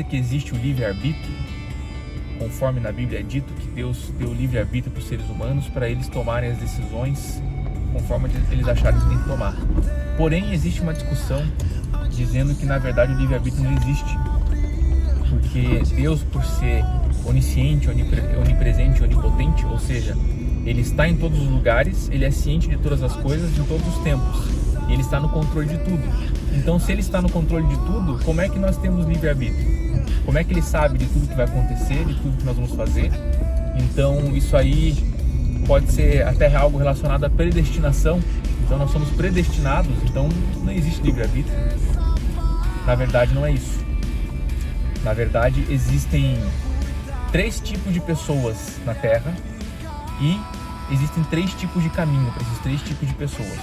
que existe o livre-arbítrio, conforme na Bíblia é dito que Deus deu livre-arbítrio para os seres humanos para eles tomarem as decisões conforme eles acharem que tem que tomar. Porém, existe uma discussão dizendo que na verdade o livre-arbítrio não existe, porque Deus, por ser onisciente, onipresente, onipotente, ou seja, Ele está em todos os lugares, Ele é ciente de todas as coisas em todos os tempos, e Ele está no controle de tudo. Então, se Ele está no controle de tudo, como é que nós temos livre-arbítrio? Como é que Ele sabe de tudo que vai acontecer, de tudo que nós vamos fazer? Então, isso aí pode ser até algo relacionado à predestinação. Então, nós somos predestinados, então não existe livre-arbítrio. Na verdade, não é isso. Na verdade, existem 3 tipos de pessoas na Terra e existem 3 tipos de caminho para esses 3 tipos de pessoas.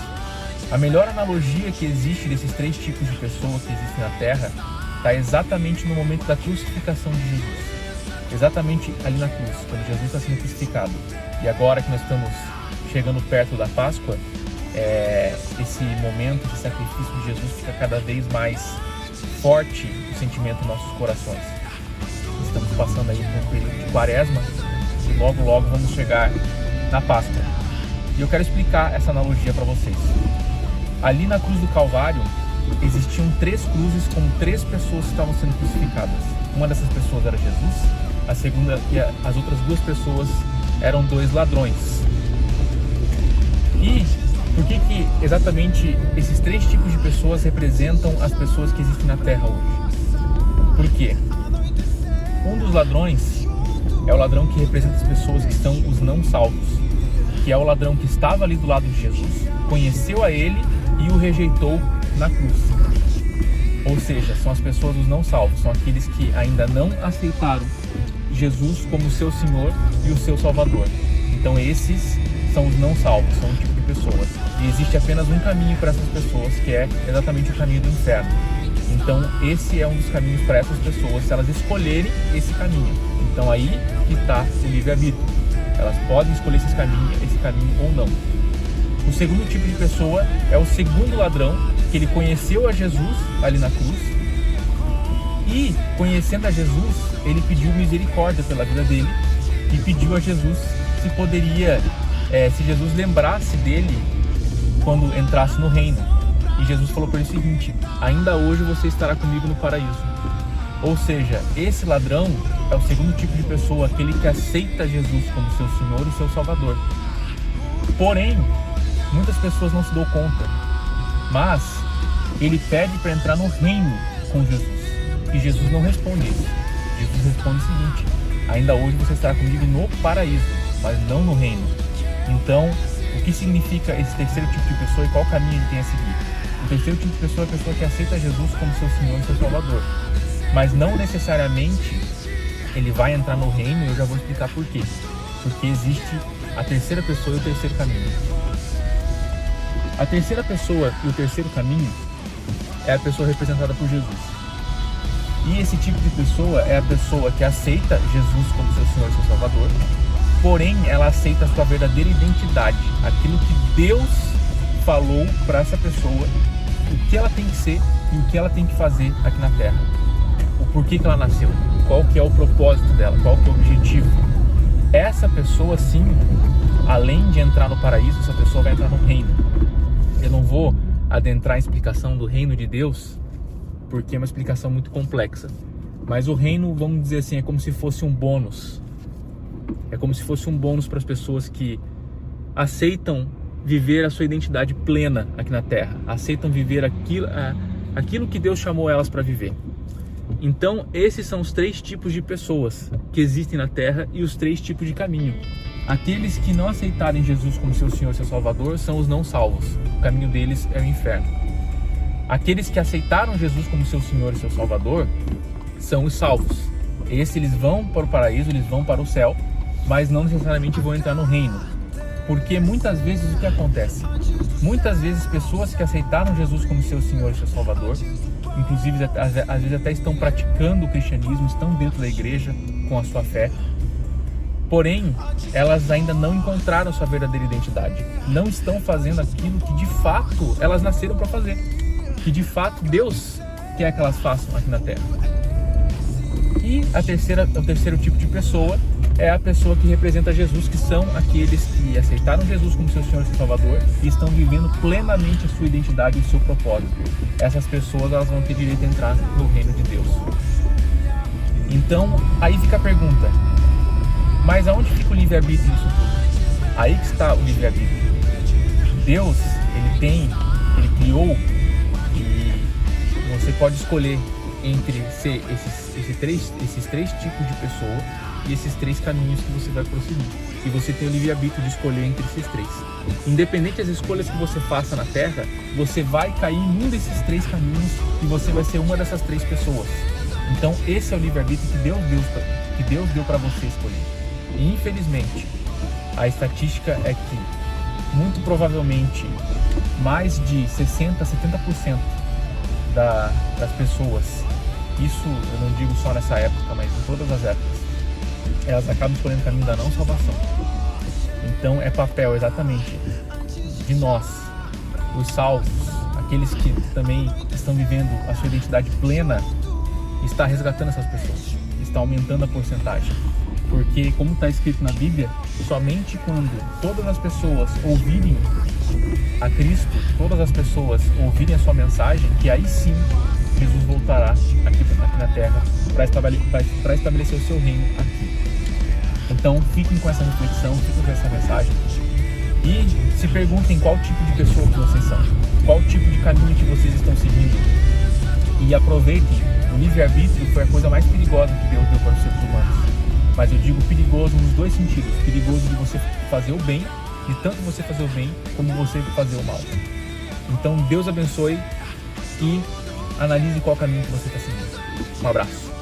A melhor analogia que existe desses 3 tipos de pessoas que existem na Terra está exatamente no momento da crucificação de Jesus. Exatamente ali na cruz, quando Jesus está sendo crucificado. E agora que nós estamos chegando perto da Páscoa, esse momento de sacrifício de Jesus fica cada vez mais forte o sentimento em nossos corações. Estamos passando aí por um período de quaresma e logo vamos chegar na Páscoa. E eu quero explicar essa analogia para vocês. Ali na cruz do Calvário existiam 3 cruzes com 3 pessoas que estavam sendo crucificadas. Uma dessas pessoas era Jesus, a segunda e as outras 2 pessoas eram 2 ladrões. E por que exatamente esses 3 tipos de pessoas representam as pessoas que existem na Terra hoje? Por quê? Um dos ladrões é o ladrão que representa as pessoas que são os não salvos, que é o ladrão que estava ali do lado de Jesus, conheceu a Ele e o rejeitou na cruz. Ou seja, são as pessoas os não salvos, são aqueles que ainda não aceitaram Jesus como seu Senhor e o seu Salvador. Então esses são os não salvos, são um tipo de pessoas. E existe apenas um caminho para essas pessoas, que é exatamente o caminho do inferno. Então esse é um dos caminhos para essas pessoas, se elas escolherem esse caminho. Então aí que está o livre-arbítrio. Elas podem escolher esse caminho ou não. O segundo tipo de pessoa é o segundo ladrão, que ele conheceu a Jesus ali na cruz. E conhecendo a Jesus, ele pediu misericórdia pela vida dele e pediu a Jesus se poderia, se Jesus lembrasse dele quando entrasse no reino. E Jesus falou para ele o seguinte: ainda hoje você estará comigo no paraíso. Ou seja, esse ladrão é o segundo tipo de pessoa, aquele que aceita Jesus como seu Senhor e seu Salvador. Porém, muitas pessoas não se dão conta, mas ele pede para entrar no reino com Jesus. E Jesus não responde isso. Jesus responde o seguinte: ainda hoje você estará comigo no paraíso, mas não no reino. Então, o que significa esse terceiro tipo de pessoa e qual caminho ele tem a seguir? O terceiro tipo de pessoa é a pessoa que aceita Jesus como seu Senhor e seu Salvador, mas não necessariamente ele vai entrar no reino, e eu já vou explicar por quê. Porque existe a terceira pessoa e o terceiro caminho. A terceira pessoa e o terceiro caminho é a pessoa representada por Jesus. E esse tipo de pessoa é a pessoa que aceita Jesus como seu Senhor e seu Salvador, porém ela aceita a sua verdadeira identidade, aquilo que Deus falou para essa pessoa, o que ela tem que ser e o que ela tem que fazer aqui na Terra. O porquê que ela nasceu, qual que é o propósito dela, qual que é o objetivo. Essa pessoa, sim, além de entrar no paraíso, essa pessoa vai entrar no reino. Eu não vou adentrar em explicação do reino de Deus, porque é uma explicação muito complexa. Mas o reino, vamos dizer assim, é como se fosse um bônus. É como se fosse um bônus para as pessoas que aceitam viver a sua identidade plena aqui na Terra. Aceitam viver aquilo que Deus chamou elas para viver. Então, esses são os 3 tipos de pessoas que existem na Terra e os 3 tipos de caminho. Aqueles que não aceitarem Jesus como seu Senhor e seu Salvador são os não salvos. O caminho deles é o inferno. Aqueles que aceitaram Jesus como seu Senhor e seu Salvador são os salvos. Esses eles vão para o paraíso, eles vão para o céu, mas não necessariamente vão entrar no reino. Porque muitas vezes o que acontece? Muitas vezes pessoas que aceitaram Jesus como seu Senhor e seu Salvador, inclusive às vezes até estão praticando o cristianismo, estão dentro da igreja com a sua fé, porém elas ainda não encontraram sua verdadeira identidade, não estão fazendo aquilo que de fato elas nasceram para fazer, que de fato Deus quer que elas façam aqui na Terra. E o terceiro tipo de pessoa é a pessoa que representa Jesus, que são aqueles que aceitaram Jesus como seu Senhor e Salvador e estão vivendo plenamente a sua identidade e o seu propósito. Essas pessoas, elas vão ter direito a entrar no reino de Deus. Então, aí fica a pergunta, mas aonde fica o livre-arbítrio nisso tudo? Aí que está o livre-arbítrio. Deus, ele criou, e você pode escolher entre ser esses três tipos de pessoa e esses três caminhos que você vai prosseguir. E você tem o livre-arbítrio de escolher entre esses três. Independente das escolhas que você faça na Terra, você vai cair em um desses três caminhos e você vai ser uma dessas três pessoas. Então esse é o livre-arbítrio que Deus deu para você escolher. E infelizmente, a estatística é que, muito provavelmente, mais de 60% a 70% das pessoas, isso eu não digo só nessa época, mas em todas as épocas, elas acabam escolhendo o caminho da não salvação. Então é papel exatamente de nós, os salvos, aqueles que também estão vivendo a sua identidade plena, está resgatando essas pessoas, está aumentando a porcentagem. Porque, como está escrito na Bíblia, somente quando todas as pessoas ouvirem a Cristo, todas as pessoas ouvirem a sua mensagem, que aí sim Jesus voltará aqui na Terra para estabelecer o seu reino aqui. Então fiquem com essa reflexão, fiquem com essa mensagem e se perguntem qual tipo de pessoa que vocês são, qual tipo de caminho que vocês estão seguindo, e aproveitem. O livre-arbítrio foi a coisa mais perigosa que Deus deu para os seres humanos. Mas eu digo perigoso nos dois sentidos. Perigoso de você fazer o bem, de tanto você fazer o bem, como você fazer o mal. Então Deus abençoe e analise qual caminho que você está seguindo. Um abraço.